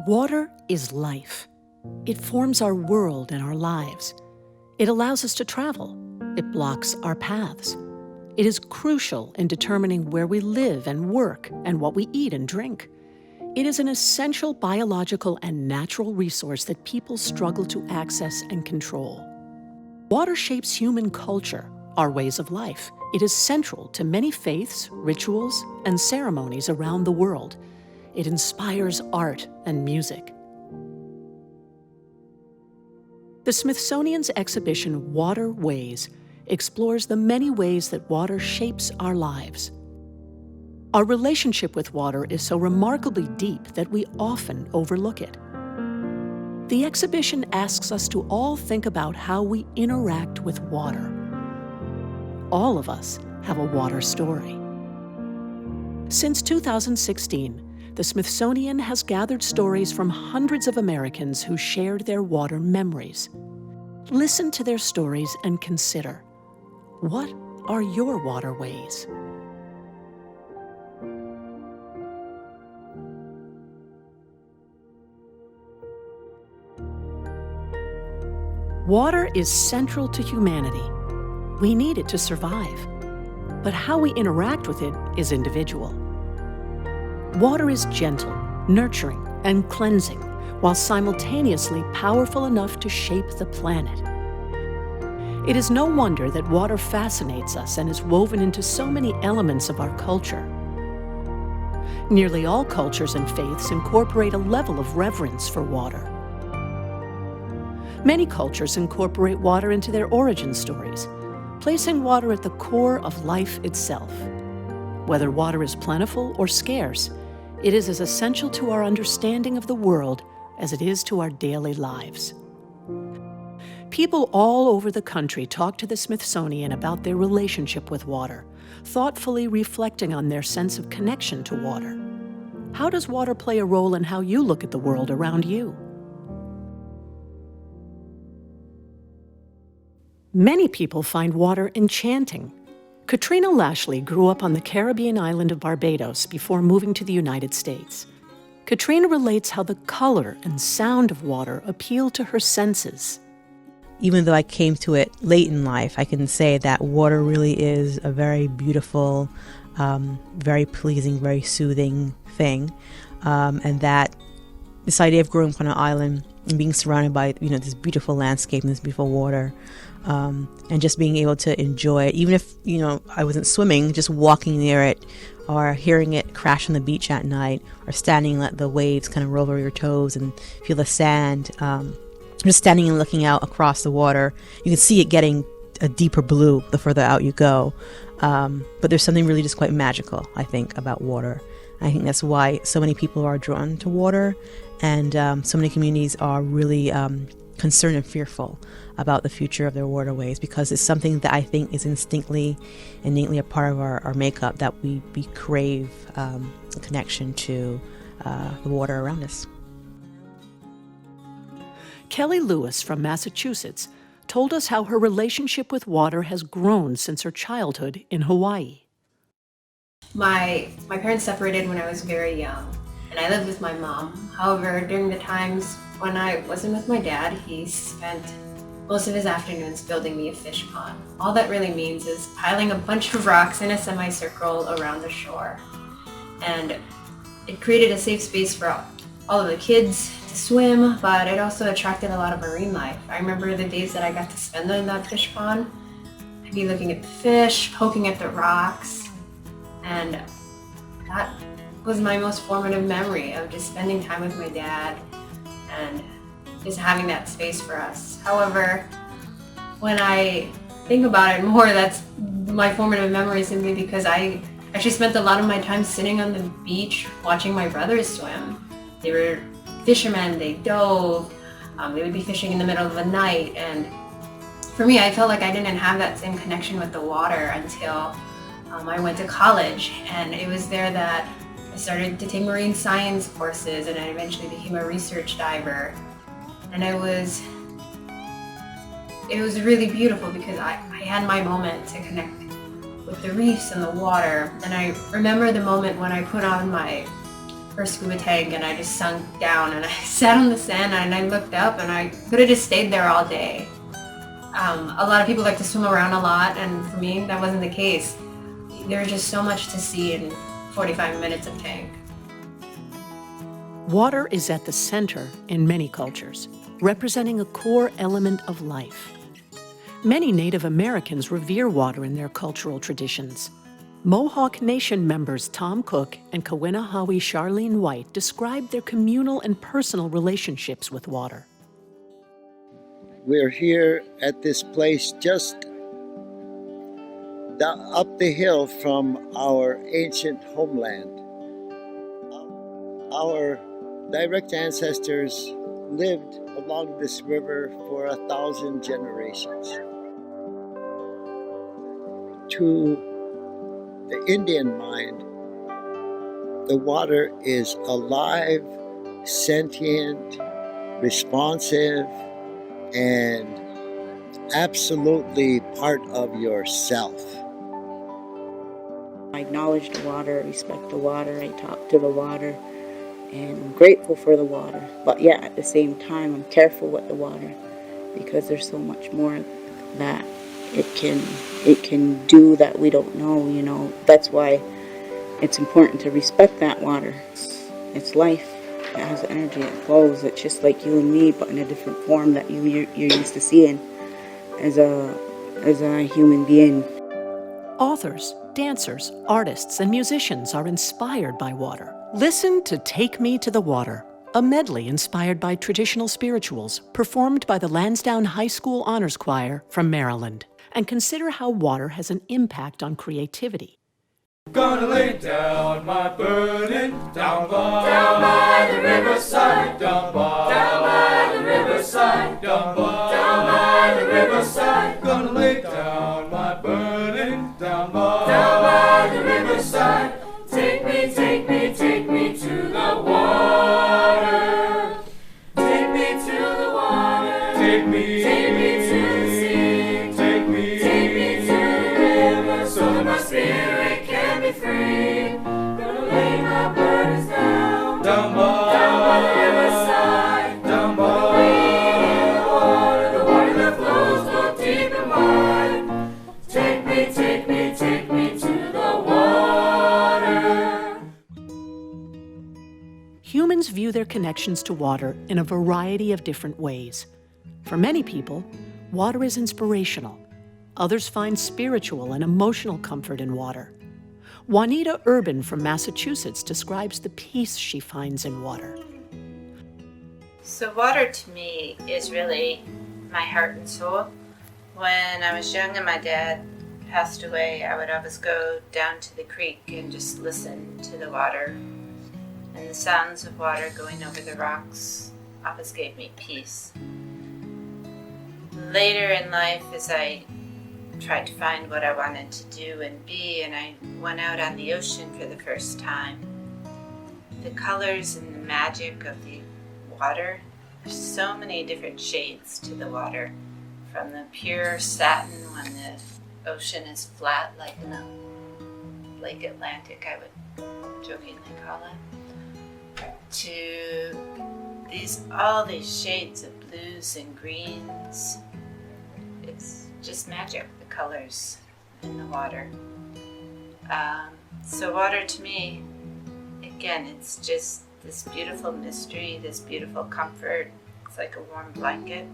Water is life. It forms our world and our lives. It allows us to travel. It blocks our paths. It is crucial in determining where we live and work and what we eat and drink. It is an essential biological and natural resource that people struggle to access and control. Water shapes human culture, our ways of life. It is central to many faiths, rituals, and ceremonies around the world. It inspires art and music. The Smithsonian's exhibition Waterways explores the many ways that water shapes our lives. Our relationship with water is so remarkably deep that we often overlook it. The exhibition asks us to all think about how we interact with water. All of us have a water story. Since 2016, the Smithsonian has gathered stories from hundreds of Americans who shared their water memories. Listen to their stories and consider, what are your waterways? Water is central to humanity. We need it to survive. But how we interact with it is individual. Water is gentle, nurturing, and cleansing, while simultaneously powerful enough to shape the planet. It is no wonder that water fascinates us and is woven into so many elements of our culture. Nearly all cultures and faiths incorporate a level of reverence for water. Many cultures incorporate water into their origin stories, placing water at the core of life itself. Whether water is plentiful or scarce, it is as essential to our understanding of the world as it is to our daily lives. People all over the country talk to the Smithsonian about their relationship with water, thoughtfully reflecting on their sense of connection to water. How does water play a role in how you look at the world around you? Many people find water enchanting. Katrina Lashley grew up on the Caribbean island of Barbados before moving to the United States. Katrina relates how the color and sound of water appeal to her senses. Even though I came to it late in life, I can say that water really is a very beautiful, very pleasing, very soothing thing. And that this idea of growing up on an island and being surrounded by, this beautiful landscape and this beautiful water, and just being able to enjoy it, even if, I wasn't swimming, just walking near it or hearing it crash on the beach at night or standing and let the waves kind of roll over your toes and feel the sand, just standing and looking out across the water. You can see it getting a deeper blue the further out you go. But there's something really just quite magical, I think, about water. I think that's why so many people are drawn to water, and so many communities are really concerned and fearful about the future of their waterways, because it's something that I think is innately a part of our makeup, that we crave a connection to the water around us. Kelly Lewis from Massachusetts told us how her relationship with water has grown since her childhood in Hawaii. My parents separated when I was very young, and I lived with my mom. However, during the times when I wasn't with my dad, he spent most of his afternoons building me a fish pond. All that really means is piling a bunch of rocks in a semicircle around the shore. And it created a safe space for all of the kids to swim, but it also attracted a lot of marine life. I remember the days that I got to spend in that fish pond. I'd be looking at the fish, poking at the rocks, and that was my most formative memory of just spending time with my dad and just having that space for us. However, when I think about it more, that's my formative memory simply because I actually spent a lot of my time sitting on the beach watching my brothers swim. They were fishermen, they dove, they would be fishing in the middle of the night, and for me, I felt like I didn't have that same connection with the water until I went to college, and it was there that I started to take marine science courses, and I eventually became a research diver. And it was really beautiful because I had my moment to connect with the reefs and the water. And I remember the moment when I put on my first scuba tank and I just sunk down and I sat on the sand and I looked up and I could have just stayed there all day. A lot of people like to swim around a lot, and for me, that wasn't the case. There's just so much to see in 45 minutes of tank. Water is at the center in many cultures, representing a core element of life. Many Native Americans revere water in their cultural traditions. Mohawk Nation members Tom Cook and Kawinahawi Charlene White describe their communal and personal relationships with water. We're here at this place just up the hill from our ancient homeland. Our direct ancestors lived along this river for 1,000 generations. To the Indian mind, the water is alive, sentient, responsive, and absolutely part of yourself. I acknowledge the water, I respect the water, I talk to the water, and I'm grateful for the water. But yeah, at the same time, I'm careful with the water because there's so much more that it can do that we don't know, you know. That's why it's important to respect that water. It's life. It has energy, it flows. It's just like you and me, but in a different form that you're used to seeing as a human being. Authors, dancers, artists, and musicians are inspired by water. Listen to Take Me to the Water, a medley inspired by traditional spirituals performed by the Lansdowne High School Honors Choir from Maryland. And consider how water has an impact on creativity. Gonna lay down my burden down by the riverside, down by the riverside, down by the riverside. Gonna lay down my burden down by the riverside. Take me, take me, take me to the water. Take me to the water. Take me to the sea. Take me to the river, so that my spirit can be free. Gonna lay my burdens down by the riverside, down by the water that flows both deep and wide. Take me, take me, take me to the water. Humans view their connections to water in a variety of different ways. For many people, water is inspirational. Others find spiritual and emotional comfort in water. Juanita Urban from Massachusetts describes the peace she finds in water. So water to me is really my heart and soul. When I was young and my dad passed away, I would always go down to the creek and just listen to the water. And the sounds of water going over the rocks always gave me peace. Later in life, as I tried to find what I wanted to do and be, and I went out on the ocean for the first time, the colors and the magic of the water, there's so many different shades to the water, from the pure satin when the ocean is flat like in the Lake Atlantic, I would jokingly call it, to all these shades of blues and greens. It's just magic, the colors in the water. So water to me, again, it's just this beautiful mystery, this beautiful comfort. It's like a warm blanket.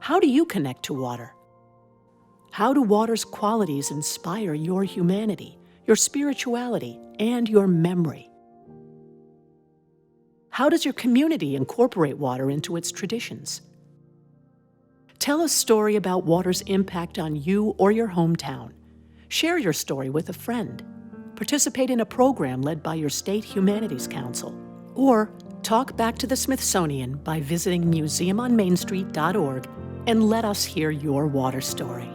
How do you connect to water? How do water's qualities inspire your humanity, your spirituality, and your memory? How does your community incorporate water into its traditions? Tell a story about water's impact on you or your hometown. Share your story with a friend. Participate in a program led by your state humanities council. Or talk back to the Smithsonian by visiting museumonmainstreet.org and let us hear your water story.